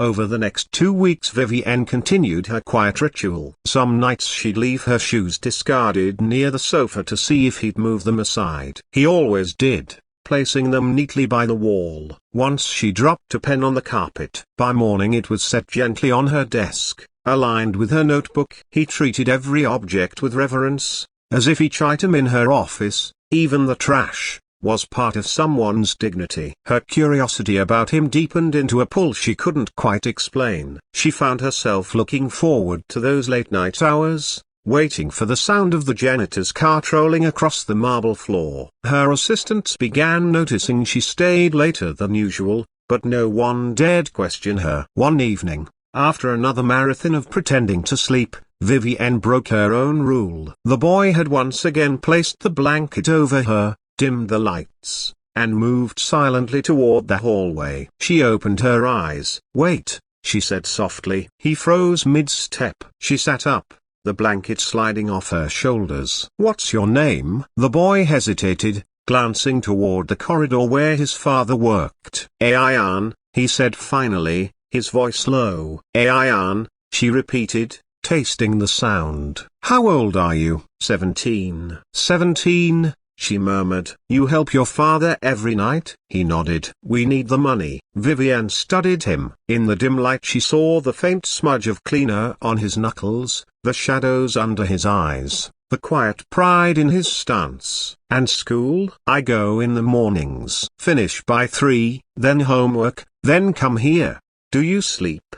Over the next 2 weeks Vivienne continued her quiet ritual. Some nights she'd leave her shoes discarded near the sofa to see if he'd move them aside. He always did, placing them neatly by the wall. Once she dropped a pen on the carpet. By morning it was set gently on her desk, aligned with her notebook. He treated every object with reverence, as if each item in her office, even the trash, was part of someone's dignity. Her curiosity about him deepened into a pull she couldn't quite explain. She found herself looking forward to those late night hours, waiting for the sound of the janitor's cart rolling across the marble floor. Her assistants began noticing she stayed later than usual, but no one dared question her. One evening, after another marathon of pretending to sleep, Vivienne broke her own rule. The boy had once again placed the blanket over her, dimmed the lights, and moved silently toward the hallway. She opened her eyes. "Wait," she said softly. He froze mid-step. She sat up, the blanket sliding off her shoulders. "What's your name?" The boy hesitated, glancing toward the corridor where his father worked. "Ayan," he said finally, his voice low. "Ayan," she repeated, tasting the sound. "How old are you?" 17. 17, she murmured. "You help your father every night?" He nodded. "We need the money." Vivienne studied him. In the dim light she saw the faint smudge of cleaner on his knuckles, the shadows under his eyes, the quiet pride in his stance. "And school?" "I go in the mornings. Finish by 3, then homework, then come here." "Do you sleep?"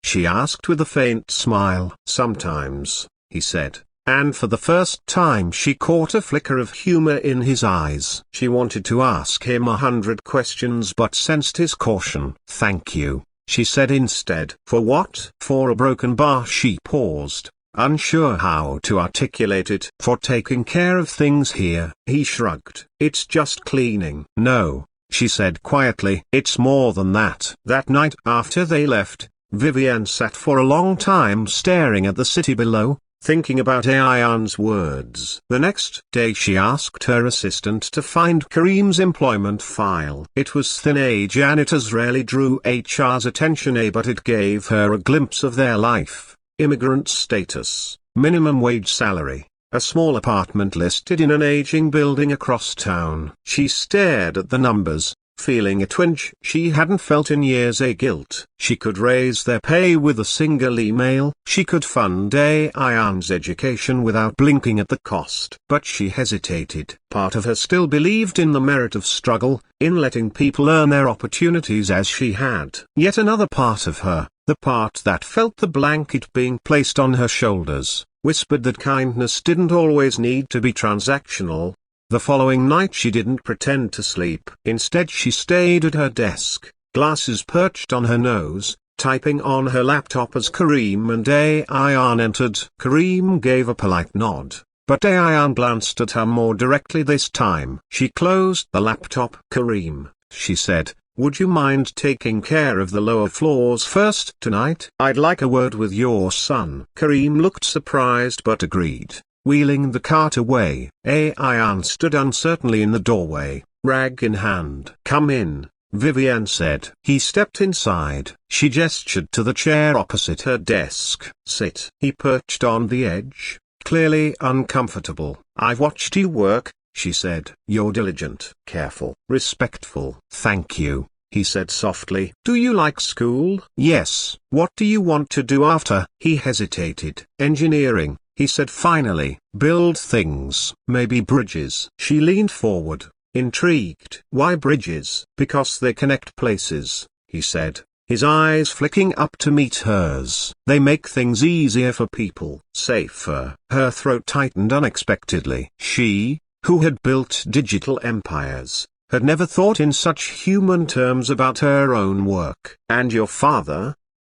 she asked with a faint smile. "Sometimes," he said. And for the first time she caught a flicker of humor in his eyes. She wanted to ask him 100 questions but sensed his caution. "Thank you," she said instead. "For what?" "For a broken bar." She paused, unsure how to articulate it. "For taking care of things here." He shrugged. "It's just cleaning." "No," she said quietly. "It's more than that." That night after they left, Vivienne sat for a long time staring at the city below, thinking about Ayan's words. The next day she asked her assistant to find Kareem's employment file. It was thin. Janitors rarely drew HR's attention, but it gave her a glimpse of their life: immigrant status, minimum wage salary, a small apartment listed in an aging building across town. She stared at the numbers, feeling a twinge she hadn't felt in years. A guilt. She could raise their pay with a single email. She could fund Ayan's education without blinking at the cost. But she hesitated. Part of her still believed in the merit of struggle, in letting people earn their opportunities as she had. Yet another part of her, the part that felt the blanket being placed on her shoulders, whispered that kindness didn't always need to be transactional. The following night she didn't pretend to sleep. Instead she stayed at her desk, glasses perched on her nose, typing on her laptop as Kareem and Ayan entered. Kareem gave a polite nod, but Ayan glanced at her more directly this time. She closed the laptop. "Kareem," she said, "would you mind taking care of the lower floors first tonight? I'd like a word with your son." Kareem looked surprised but agreed, wheeling the cart away. Ayan stood uncertainly in the doorway, rag in hand. "Come in," Vivienne said. He stepped inside. She gestured to the chair opposite her desk. "Sit." He perched on the edge, clearly uncomfortable. "I've watched you work," she said. "You're diligent, careful, respectful." "Thank you," he said softly. "Do you like school?" "Yes." "What do you want to do after?" He hesitated. "Engineering," he said finally. "Build things, maybe bridges." She leaned forward, intrigued. "Why bridges?" "Because they connect places," he said, his eyes flicking up to meet hers. "They make things easier for people, safer." Her throat tightened unexpectedly. She, who had built digital empires, had never thought in such human terms about her own work. "And your father?"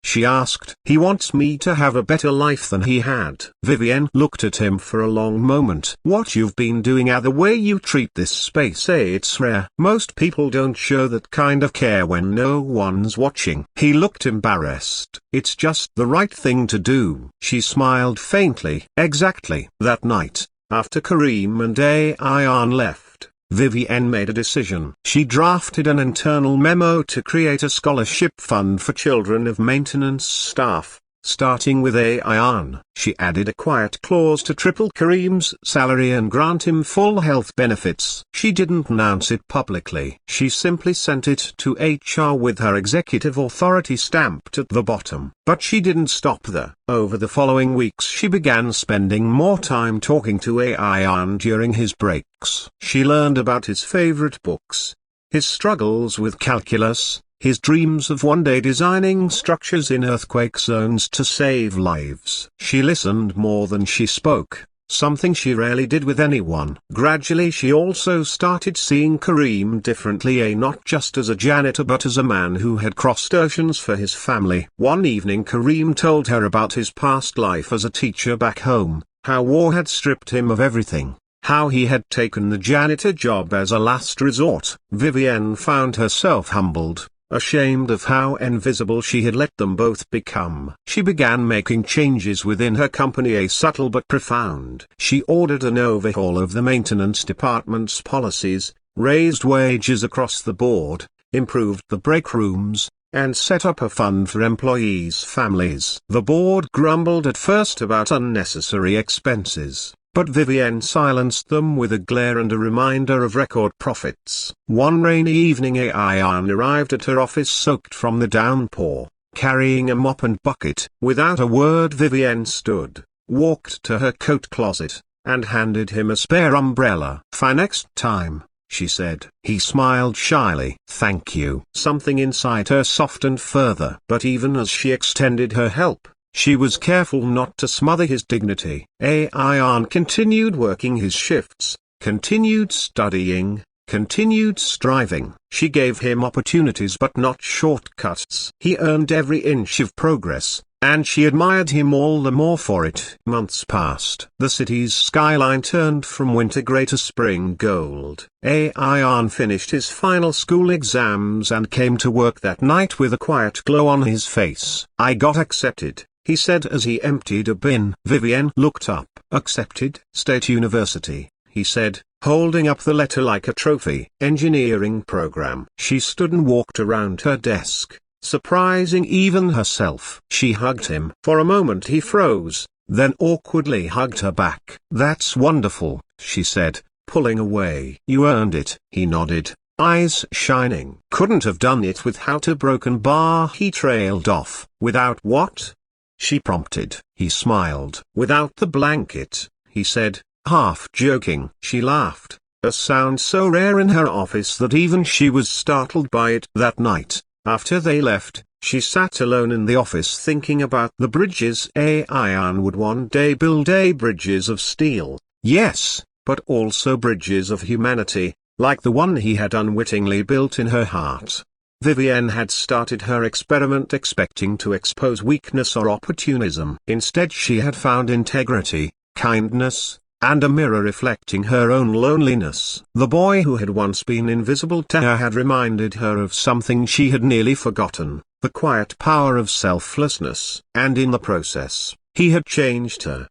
she asked. "He wants me to have a better life than he had." Vivienne looked at him for a long moment. "What you've been doing, the way you treat this space, it's rare. Most people don't show that kind of care when no one's watching." He looked embarrassed. "It's just the right thing to do." She smiled faintly. Exactly. That night, after Kareem and Ayan left, Vivienne made a decision. She drafted an internal memo to create a scholarship fund for children of maintenance staff. Starting with Ayan, she added a quiet clause to triple Kareem's salary and grant him full health benefits. She didn't announce it publicly. She simply sent it to HR with her executive authority stamped at the bottom. But she didn't stop there. Over the following weeks she began spending more time talking to Ayan during his breaks. She learned about his favorite books, his struggles with calculus, his dreams of one day designing structures in earthquake zones to save lives. She listened more than she spoke, something she rarely did with anyone. Gradually she also started seeing Kareem differently, not just as a janitor but as a man who had crossed oceans for his family. One evening Kareem told her about his past life as a teacher back home, how war had stripped him of everything, how he had taken the janitor job as a last resort. Vivienne found herself humbled, ashamed of how invisible she had let them both become. She began making changes within her company, subtle but profound. She ordered an overhaul of the maintenance department's policies, raised wages across the board, improved the break rooms, and set up a fund for employees' families. The board grumbled at first about unnecessary expenses, but Vivienne silenced them with a glare and a reminder of record profits. One rainy evening Ayan arrived at her office soaked from the downpour, carrying a mop and bucket. Without a word Vivienne stood, walked to her coat closet, and handed him a spare umbrella. "For next time," she said. He smiled shyly. "Thank you." Something inside her softened further. But even as she extended her help, she was careful not to smother his dignity. Ayan continued working his shifts, continued studying, continued striving. She gave him opportunities but not shortcuts. He earned every inch of progress, and she admired him all the more for it. Months passed. The city's skyline turned from winter grey to spring gold. Ayan finished his final school exams and came to work that night with a quiet glow on his face. "I got accepted," he said as he emptied a bin. Vivienne looked up. "Accepted? State University," he said, holding up the letter like a trophy. "Engineering program." She stood and walked around her desk, surprising even herself. She hugged him. For a moment he froze, then awkwardly hugged her back. "That's wonderful," she said, pulling away. "You earned it." He nodded, eyes shining. "Couldn't have done it without a broken bar," he trailed off. "Without what?" she prompted. He smiled. "Without the blanket," he said, half joking. She laughed, a sound so rare in her office that even she was startled by it. That night, after they left, she sat alone in the office thinking about the bridges Ayan would one day build. Bridges of steel, yes, but also bridges of humanity, like the one he had unwittingly built in her heart. Vivienne had started her experiment expecting to expose weakness or opportunism. Instead she had found integrity, kindness, and a mirror reflecting her own loneliness. The boy who had once been invisible to her had reminded her of something she had nearly forgotten, the quiet power of selflessness. And in the process, he had changed her.